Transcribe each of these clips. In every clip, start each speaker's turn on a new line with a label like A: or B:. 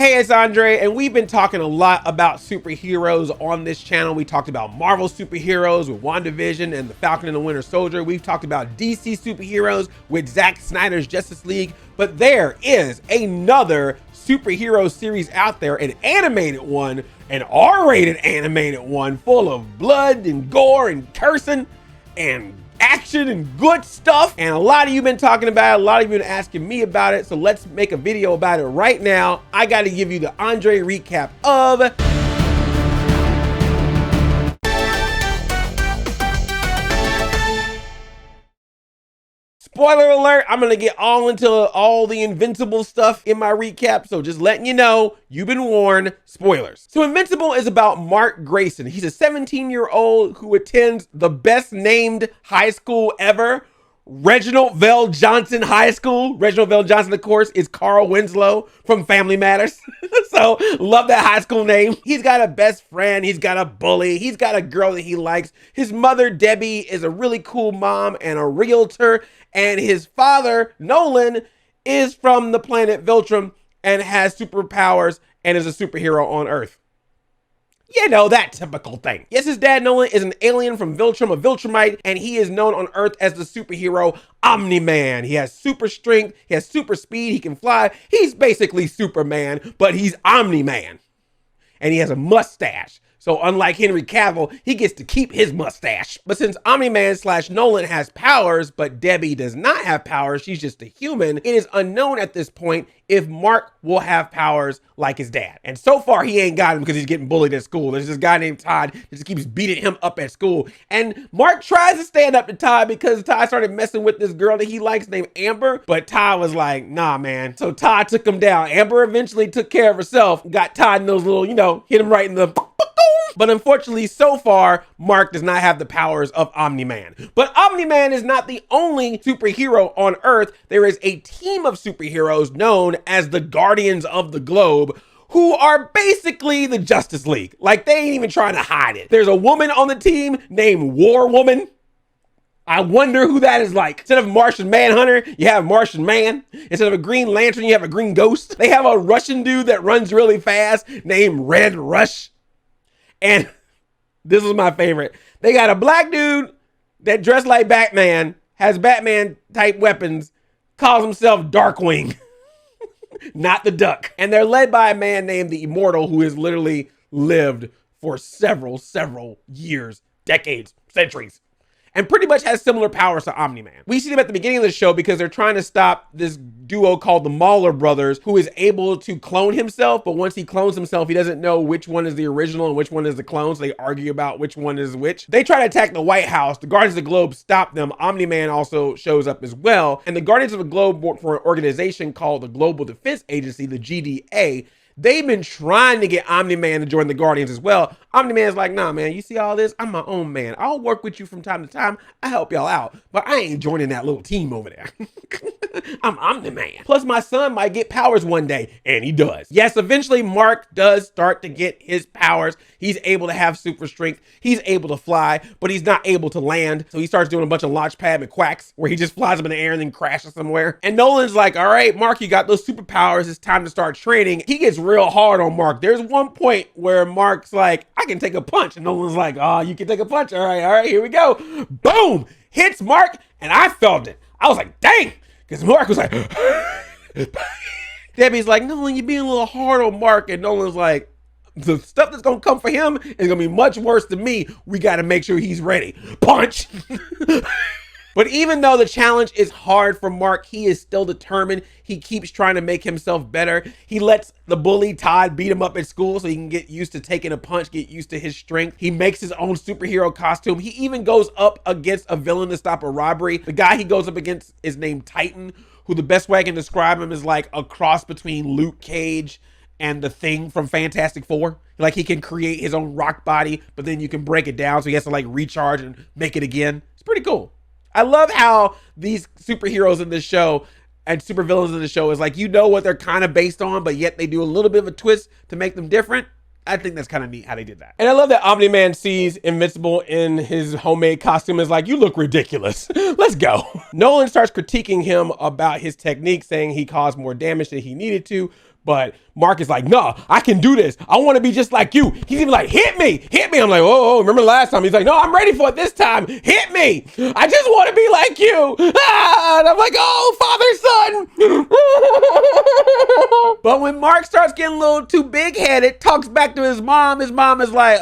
A: Hey, it's Andre, and we've been talking a lot about superheroes on this channel. We talked about Marvel superheroes with WandaVision and the Falcon and the Winter Soldier. We've talked about DC superheroes with Zack Snyder's Justice League, but there is another superhero series out there, an animated one, an R-rated animated one full of blood and gore and cursing and action and good stuff. And a lot of you been talking about it. A lot of you been asking me about it. So let's make a video about it right now. I got to give you the Andre recap of spoiler alert, I'm going to get all into all the Invincible stuff in my recap, so just letting you know, you've been warned, spoilers. So Invincible is about Mark Grayson. He's a 17-year-old who attends the best named high school ever, Reginald Vell Johnson High School. Reginald Vell Johnson, of course, is Carl Winslow from Family Matters. So love that high school name. He's got a best friend. He's got a bully. He's got a girl that he likes. His mother, Debbie, is a really cool mom and a realtor. And his father, Nolan, is from the planet Viltrum and has superpowers and is a superhero on Earth. You know, that typical thing. Yes, his dad, Nolan, is an alien from Viltrum, a Viltrumite, and he is known on Earth as the superhero Omni-Man. He has super strength, he has super speed, he can fly. He's basically Superman, but he's Omni-Man. And he has a mustache. So unlike Henry Cavill, he gets to keep his mustache. But since Omni-Man / Nolan has powers, but Debbie does not have powers, she's just a human, it is unknown at this point if Mark will have powers like his dad. And so far, he ain't got him because he's getting bullied at school. There's this guy named Todd that just keeps beating him up at school. And Mark tries to stand up to Todd because Todd started messing with this girl that he likes named Amber. But Todd was like, nah, man. So Todd took him down. Amber eventually took care of herself, got Todd in those little, you know, hit him right in the... But unfortunately, so far, Mark does not have the powers of Omni-Man. But Omni-Man is not the only superhero on Earth. There is a team of superheroes known as the Guardians of the Globe, who are basically the Justice League. Like, they ain't even trying to hide it. There's a woman on the team named War Woman. I wonder who that is like. Instead of Martian Manhunter, you have Martian Man. Instead of a Green Lantern, you have a Green Ghost. They have a Russian dude that runs really fast named Red Rush. And this is my favorite. They got a black dude that dressed like Batman, has Batman type weapons, calls himself Darkwing, not the Duck. And they're led by a man named the Immortal, who has literally lived for several years, decades, centuries, and pretty much has similar powers to Omni-Man. We see them at the beginning of the show because they're trying to stop this duo called the Mauler brothers, who is able to clone himself, but once he clones himself, he doesn't know which one is the original and which one is the clone, so they argue about which one is which. They try to attack the White House. The Guardians of the Globe stop them. Omni-Man also shows up as well, and the Guardians of the Globe work for an organization called the Global Defense Agency, the GDA. They've been trying to get Omni-Man to join the Guardians as well. Omni-Man's like, nah, man, you see all this? I'm my own man. I'll work with you from time to time. I help y'all out, but I ain't joining that little team over there. I'm Omni-Man. Plus, my son might get powers one day, and he does. Yes, eventually, Mark does start to get his powers. He's able to have super strength. He's able to fly, but he's not able to land. So he starts doing a bunch of launch pad McQuacks where he just flies up in the air and then crashes somewhere. And Nolan's like, all right, Mark, you got those superpowers. It's time to start training. He gets real hard on Mark. There's one point where Mark's like, I can take a punch. And Nolan's like, oh, you can take a punch. All right, here we go. Boom, hits Mark. And I felt it. I was like, dang. Because Mark was like, Debbie's like, Nolan, you're being a little hard on Mark. And Nolan's like, the stuff that's going to come for him is going to be much worse than me. We got to make sure he's ready. Punch. But even though the challenge is hard for Mark, he is still determined. He keeps trying to make himself better. He lets the bully Todd beat him up at school so he can get used to taking a punch, get used to his strength. He makes his own superhero costume. He even goes up against a villain to stop a robbery. The guy he goes up against is named Titan, who the best way I can describe him is like a cross between Luke Cage and the Thing from Fantastic Four. Like, he can create his own rock body, but then you can break it down so he has to like recharge and make it again. It's pretty cool. I love how these superheroes in this show and supervillains in the show is like, you know what they're kind of based on, but yet they do a little bit of a twist to make them different. I think that's kind of neat how they did that. And I love that Omni-Man sees Invincible in his homemade costume and is like, you look ridiculous. Let's go. Nolan starts critiquing him about his technique, saying he caused more damage than he needed to, but Mark is like, no, I can do this. I want to be just like you. He's even like, hit me. I'm like, oh, remember last time? He's like, no, I'm ready for it this time. Hit me. I just want to be like you. And I'm like, oh, father, son. But when Mark starts getting a little too big-headed, talks back to his mom is like,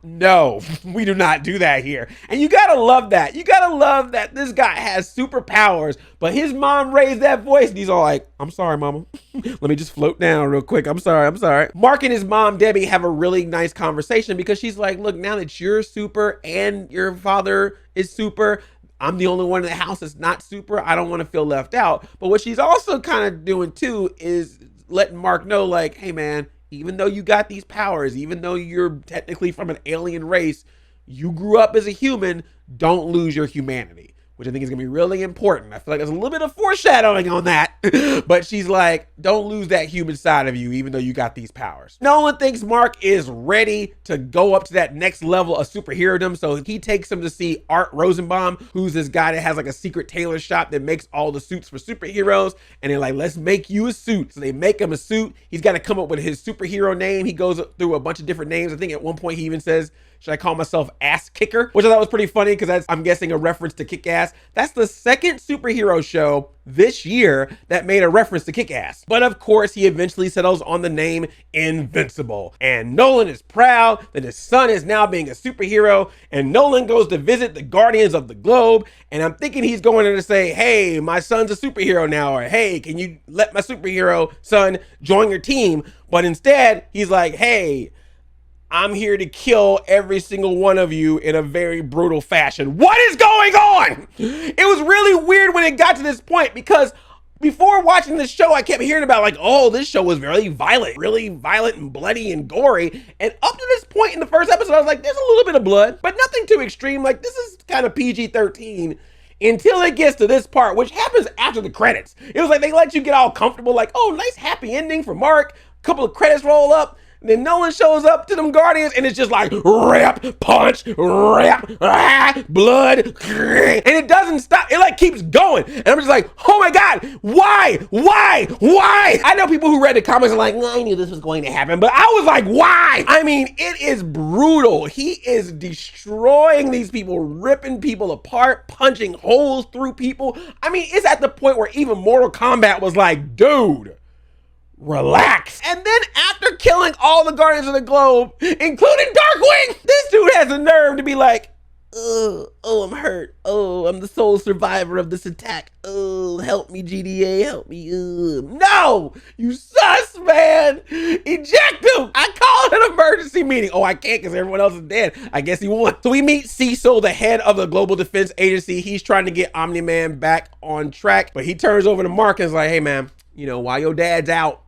A: no, we do not do that here. And you gotta love that. You gotta love that this guy has superpowers, but his mom raised that voice and he's all like, I'm sorry, mama. Let me just float down real quick. I'm sorry. Mark and his mom, Debbie, have a really nice conversation because she's like, look, now that you're super and your father is super, I'm the only one in the house that's not super. I don't want to feel left out. But what she's also kind of doing too is letting Mark know, like, hey man, even though you got these powers, even though you're technically from an alien race, you grew up as a human, don't lose your humanity, which I think is gonna be really important. I feel like there's a little bit of foreshadowing on that, but she's like, don't lose that human side of you, even though you got these powers. Nolan thinks Mark is ready to go up to that next level of superherodom, so he takes him to see Art Rosenbaum, who's this guy that has like a secret tailor shop that makes all the suits for superheroes, and they're like, let's make you a suit. So they make him a suit. He's got to come up with his superhero name. He goes through a bunch of different names. I think at one point he even says, should I call myself Ass Kicker? Which I thought was pretty funny because that's, I'm guessing, a reference to Kick-Ass. That's the second superhero show this year that made a reference to Kick-Ass. But of course, he eventually settles on the name Invincible. And Nolan is proud that his son is now being a superhero. And Nolan goes to visit the Guardians of the Globe. And I'm thinking he's going in to say, hey, my son's a superhero now. Or hey, can you let my superhero son join your team? But instead, he's like, hey, I'm here to kill every single one of you in a very brutal fashion. What is going on? It was really weird when it got to this point because before watching this show, I kept hearing about like, oh, this show was really violent and bloody and gory. And up to this point in the first episode, I was like, there's a little bit of blood, but nothing too extreme. Like, this is kind of PG-13 until it gets to this part, which happens after the credits. It was like they let you get all comfortable, like, oh, nice happy ending for Mark. A couple of credits roll up. Then Nolan shows up to them Guardians and it's just like rap, punch, rap, blood, and it doesn't stop. It like keeps going. And I'm just like, oh my God, why? I know people who read the comics are like, I knew this was going to happen, but I was like, why? I mean, it is brutal. He is destroying these people, ripping people apart, punching holes through people. I mean, it's at the point where even Mortal Kombat was like, dude, relax. And then after killing all the Guardians of the Globe, including Darkwing, this dude has the nerve to be like, oh, I'm hurt. Oh, I'm the sole survivor of this attack. Oh, help me, GDA, help me. No, you sus, man. Eject him. I called an emergency meeting. Oh, I can't because everyone else is dead. I guess he won. So we meet Cecil, the head of the Global Defense Agency. He's trying to get Omni-Man back on track, but he turns over to Mark and is like, hey, man, you know, while your dad's out,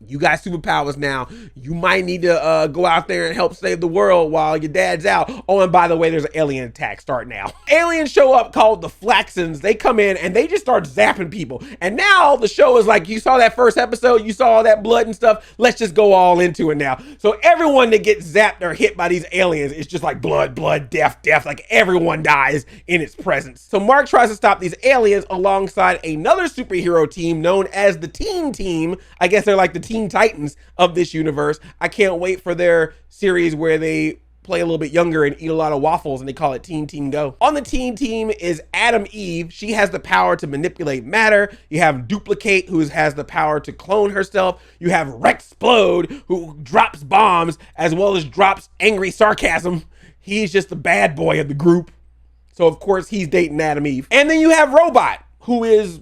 A: you got superpowers now. You might need to go out there and help save the world while your dad's out. Oh, and by the way, there's an alien attack. Start now. Aliens show up called the Flaxons. They come in and they just start zapping people. And now the show is like, you saw that first episode, you saw all that blood and stuff. Let's just go all into it now. So everyone that gets zapped or hit by these aliens, it's just like blood, death. Like everyone dies in its presence. So Mark tries to stop these aliens alongside another superhero team known as the Teen Team. I guess they're like the Teen Titans of this universe. I can't wait for their series where they play a little bit younger and eat a lot of waffles and they call it Teen Teen Go. On the Teen Team is Adam Eve. She has the power to manipulate matter. You have Dupli-Kate, who has the power to clone herself. You have Splode, who drops bombs as well as drops angry sarcasm. He's just the bad boy of the group. So of course he's dating Adam Eve. And then you have Robot, who is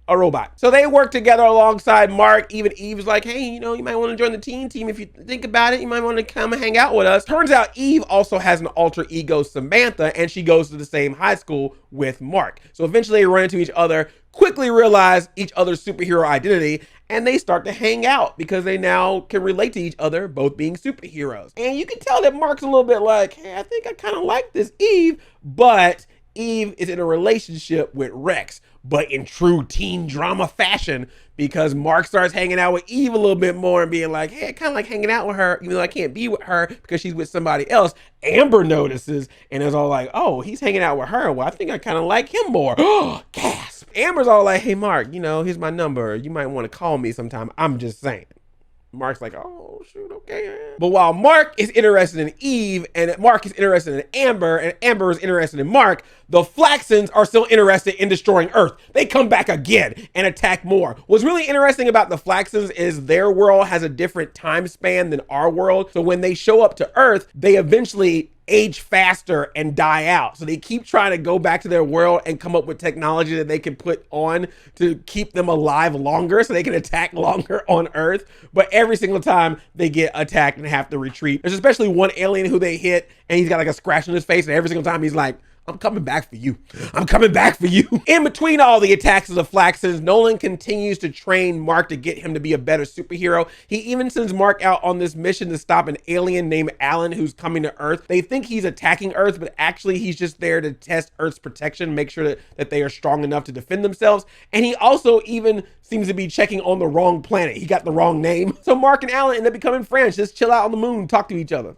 A: a robot. So they work together alongside Mark. Even Eve's like, hey, you know, you might want to join the Teen Team. If you think about it, you might want to come and hang out with us. Turns out Eve also has an alter ego, Samantha, and she goes to the same high school with Mark. So eventually they run into each other, quickly realize each other's superhero identity, and they start to hang out because they now can relate to each other, both being superheroes. And you can tell that Mark's a little bit like, hey, I think I kind of like this Eve, but Eve is in a relationship with Rex, but in true teen drama fashion, because Mark starts hanging out with Eve a little bit more and being like, hey, I kind of like hanging out with her, even though I can't be with her because she's with somebody else. Amber notices and is all like, oh, he's hanging out with her. Well, I think I kind of like him more. Oh, gasp. Amber's all like, hey, Mark, you know, here's my number. You might want to call me sometime. I'm just saying. Mark's like, oh, shoot, okay. But while Mark is interested in Eve, and Mark is interested in Amber, and Amber is interested in Mark, the Flaxons are still interested in destroying Earth. They come back again and attack more. What's really interesting about the Flaxons is their world has a different time span than our world. So when they show up to Earth, they eventually age faster and die out. So they keep trying to go back to their world and come up with technology that they can put on to keep them alive longer so they can attack longer on Earth. But every single time they get attacked and have to retreat. There's especially one alien who they hit and he's got like a scratch on his face, and every single time he's like, I'm coming back for you. I'm coming back for you. In between all the attacks of the Flaxons, Nolan continues to train Mark to get him to be a better superhero. He even sends Mark out on this mission to stop an alien named Alan who's coming to Earth. They think he's attacking Earth, but actually he's just there to test Earth's protection, make sure that they are strong enough to defend themselves. And he also even seems to be checking on the wrong planet. He got the wrong name. So Mark and Alan end up becoming friends. Just chill out on the moon, talk to each other.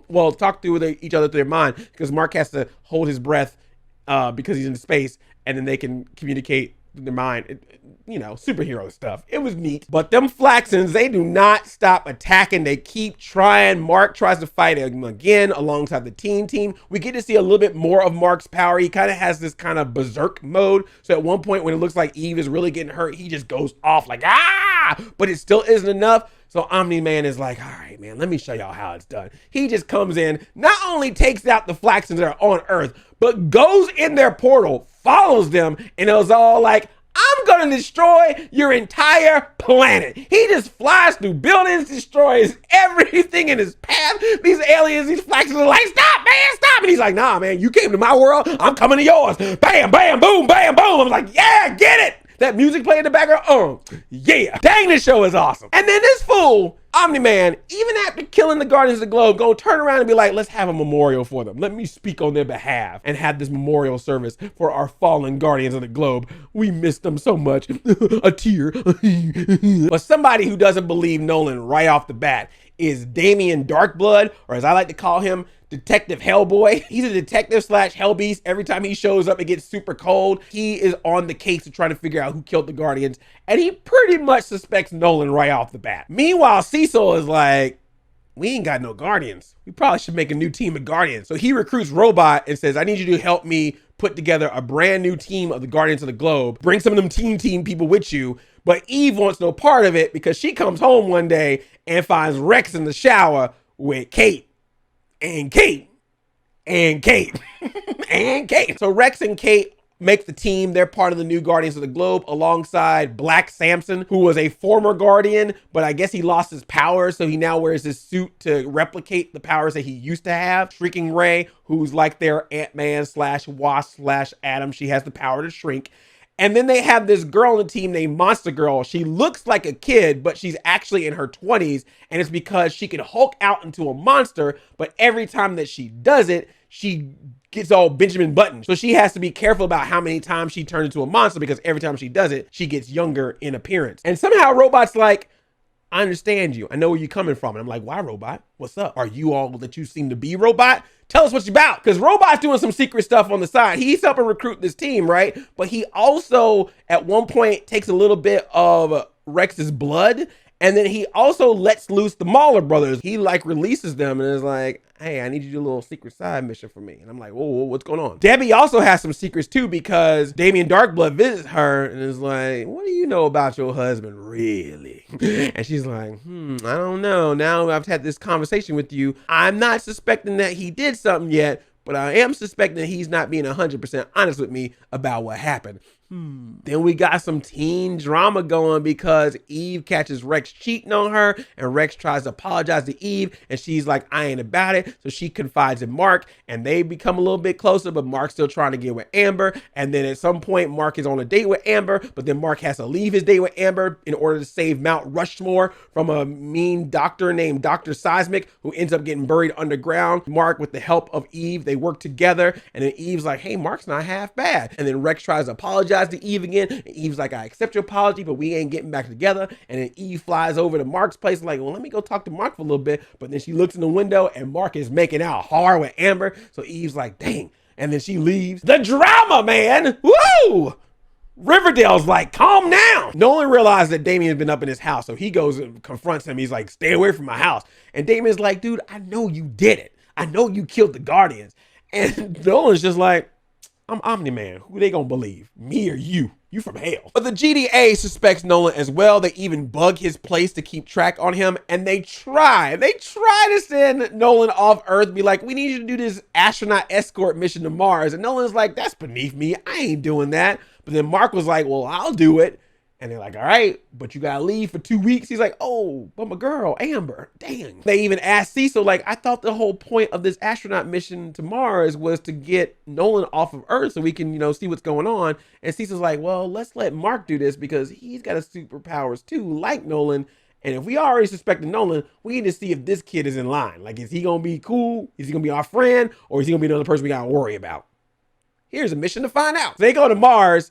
A: Well, talk to each other through their mind, because Mark has to hold his breath because he's in space, and then they can communicate through their mind. Superhero stuff. It was neat. But them Flaxons, they do not stop attacking. They keep trying. Mark tries to fight him again alongside the team. We get to see a little bit more of Mark's power. He kind of has this kind of berserk mode. So at one point when it looks like Eve is really getting hurt, he just goes off like, ah! But it still isn't enough. So Omni-Man is like, all right, man, let me show y'all how it's done. He just comes in, not only takes out the Flaxons that are on Earth, but goes in their portal, follows them, and it was all like, I'm gonna destroy your entire planet. He just flies through buildings, destroys everything in his path. These aliens, these Flaxons are like, stop, man, stop. And he's like, nah, man, you came to my world, I'm coming to yours. Bam, bam, boom, bam, boom. I'm like, yeah, get it. That music playing in the background, yeah. Dang, this show is awesome. And then this fool, Omni-Man, even after killing the Guardians of the Globe, gonna turn around and be like, let's have a memorial for them. Let me speak on their behalf and have this memorial service for our fallen Guardians of the Globe. We miss them so much. A tear. But somebody who doesn't believe Nolan right off the bat is Damien Darkblood, or as I like to call him, Detective Hellboy. He's a detective / Hellbeast. Every time he shows up, it gets super cold. He is on the case to try to figure out who killed the Guardians, and he pretty much suspects Nolan right off the bat. Meanwhile, Cecil is like, we ain't got no Guardians. We probably should make a new team of Guardians. So he recruits Robot and says, I need you to help me put together a brand new team of the Guardians of the Globe. Bring some of them team people with you. But Eve wants no part of it because she comes home one day and finds Rex in the shower with Kate. And Kate. So Rex and Kate make the team. They're part of the new Guardians of the Globe alongside Black Samson, who was a former Guardian, but I guess he lost his powers, so he now wears this suit to replicate the powers that he used to have. Shrieking Ray, who's like their Ant-Man / Wasp / Atom. She has the power to shrink. And then they have this girl on the team named Monster Girl. She looks like a kid, but she's actually in her 20s. And it's because she can Hulk out into a monster, but every time that she does it, she gets all Benjamin Button. So she has to be careful about how many times she turns into a monster, because every time she does it, she gets younger in appearance. And somehow Robot's like, I understand you. I know where you're coming from. And I'm like, why, Robot? What's up? Are you all that you seem to be, Robot? Tell us what you're about. Because Robot's doing some secret stuff on the side. He's helping recruit this team, right? But he also, at one point, takes a little bit of Rex's blood. And then he also lets loose the Mauler brothers. He like releases them and is like, hey, I need you to do a little secret side mission for me. And I'm like, whoa, what's going on? Debbie also has some secrets too, because Damien Darkblood visits her and is like, what do you know about your husband, really? And she's like, I don't know. Now I've had this conversation with you. I'm not suspecting that he did something yet, but I am suspecting that he's not being 100% honest with me about what happened. Then we got some teen drama going because Eve catches Rex cheating on her, and Rex tries to apologize to Eve, and she's like, I ain't about it. So she confides in Mark, and they become a little bit closer, but Mark's still trying to get with Amber. And then at some point, Mark is on a date with Amber, but then Mark has to leave his date with Amber in order to save Mount Rushmore from a mean doctor named Dr. Seismic, who ends up getting buried underground. Mark, with the help of Eve, they work together, and then Eve's like, hey, Mark's not half bad. And then Rex tries to apologize to Eve again, and Eve's like, I accept your apology, but we ain't getting back together. And then Eve flies over to Mark's place like, well, let me go talk to Mark for a little bit. But then she looks in the window and Mark is making out hard with Amber. So Eve's like, dang. And then she leaves. The drama, man. Woo! Riverdale's like, calm down. Nolan realized that Damien's been up in his house, so he goes and confronts him. He's like, stay away from my house. And Damien's like, dude, I know you did it. I know you killed the Guardians. And Nolan's just like, I'm Omni-Man. Who they gonna believe? Me or you? You from hell. But the GDA suspects Nolan as well. They even bug his place to keep track on him. And they try to send Nolan off Earth, be like, we need you to do this astronaut escort mission to Mars. And Nolan's like, that's beneath me. I ain't doing that. But then Mark was like, well, I'll do it. And they're like, all right, but you gotta leave for 2 weeks. He's like, oh, but my girl, Amber, dang. They even asked Cecil, like, I thought the whole point of this astronaut mission to Mars was to get Nolan off of Earth so we can, see what's going on. And Cecil's like, well, let's let Mark do this because he's got superpowers too, like Nolan. And if we already suspected Nolan, we need to see if this kid is in line. Like, is he gonna be cool? Is he gonna be our friend? Or is he gonna be another person we gotta worry about? Here's a mission to find out. So they go to Mars.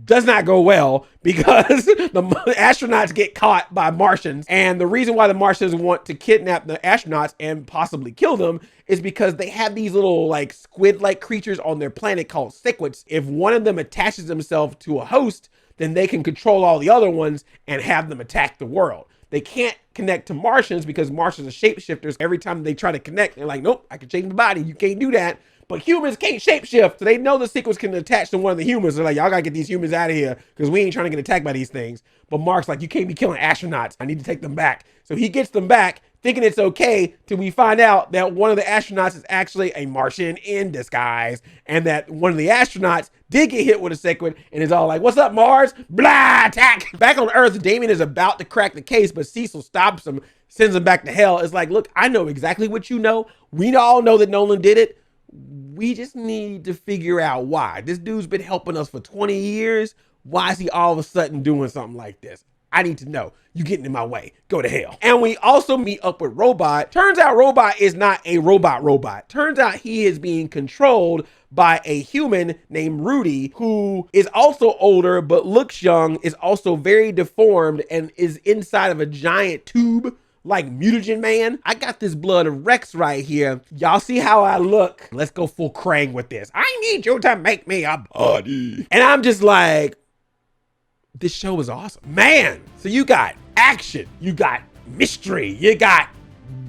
A: Does not go well because the astronauts get caught by Martians. And the reason why the Martians want to kidnap the astronauts and possibly kill them is because they have these little like squid-like creatures on their planet called cichlids. If one of them attaches themselves to a host, then they can control all the other ones and have them attack the world. They can't connect to Martians because Martians are shapeshifters. Every time they try to connect, they're like, nope, I can change my body. You can't do that. But humans can't shapeshift, so they know the sequels can attach to one of the humans. They're like, y'all gotta get these humans out of here because we ain't trying to get attacked by these things. But Mark's like, you can't be killing astronauts. I need to take them back. So he gets them back, thinking it's okay, till we find out that one of the astronauts is actually a Martian in disguise, and that one of the astronauts did get hit with a cichlid and is all like, what's up, Mars? Blah, attack. Back on Earth, Damien is about to crack the case, but Cecil stops him, sends him back to hell. It's like, look, I know exactly what you know. We all know that Nolan did it. We just need to figure out why. This dude's been helping us for 20 years. Why is he all of a sudden doing something like this? I need to know. You getting in my way. Go to hell. And we also meet up with Robot. Turns out Robot is not a robot. Turns out he is being controlled by a human named Rudy, who is also older but looks young, is also very deformed, and is inside of a giant tube like Mutagen Man. I got this blood of Rex right here. Y'all see how I look? Let's go full Krang with this. I need you to make me a body. And I'm just like, this show is awesome. Man, so you got action, you got mystery, you got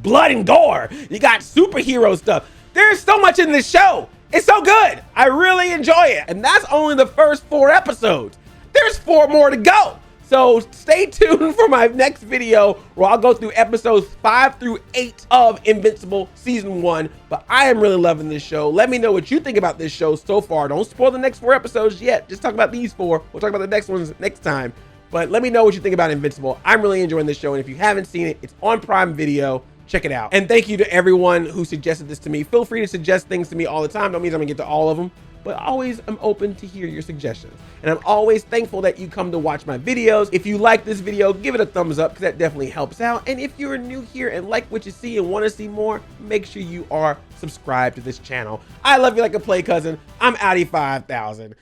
A: blood and gore, you got superhero stuff. There's so much in this show. It's so good. I really enjoy it. And that's only the first 4 episodes. There's 4 more to go. So stay tuned for my next video where I'll go through episodes 5 through 8 of Invincible season 1. But I am really loving this show. Let me know what you think about this show so far. Don't spoil the next 4 episodes yet. Just talk about these 4. We'll talk about the next ones next time. But let me know what you think about Invincible. I'm really enjoying this show. And if you haven't seen it, it's on Prime Video. Check it out. And thank you to everyone who suggested this to me. Feel free to suggest things to me all the time. That means I'm gonna get to all of them, but always I'm open to hear your suggestions. And I'm always thankful that you come to watch my videos. If you like this video, give it a thumbs up because that definitely helps out. And if you're new here and like what you see and want to see more, make sure you are subscribed to this channel. I love you like a play cousin. I'm Audi 5000.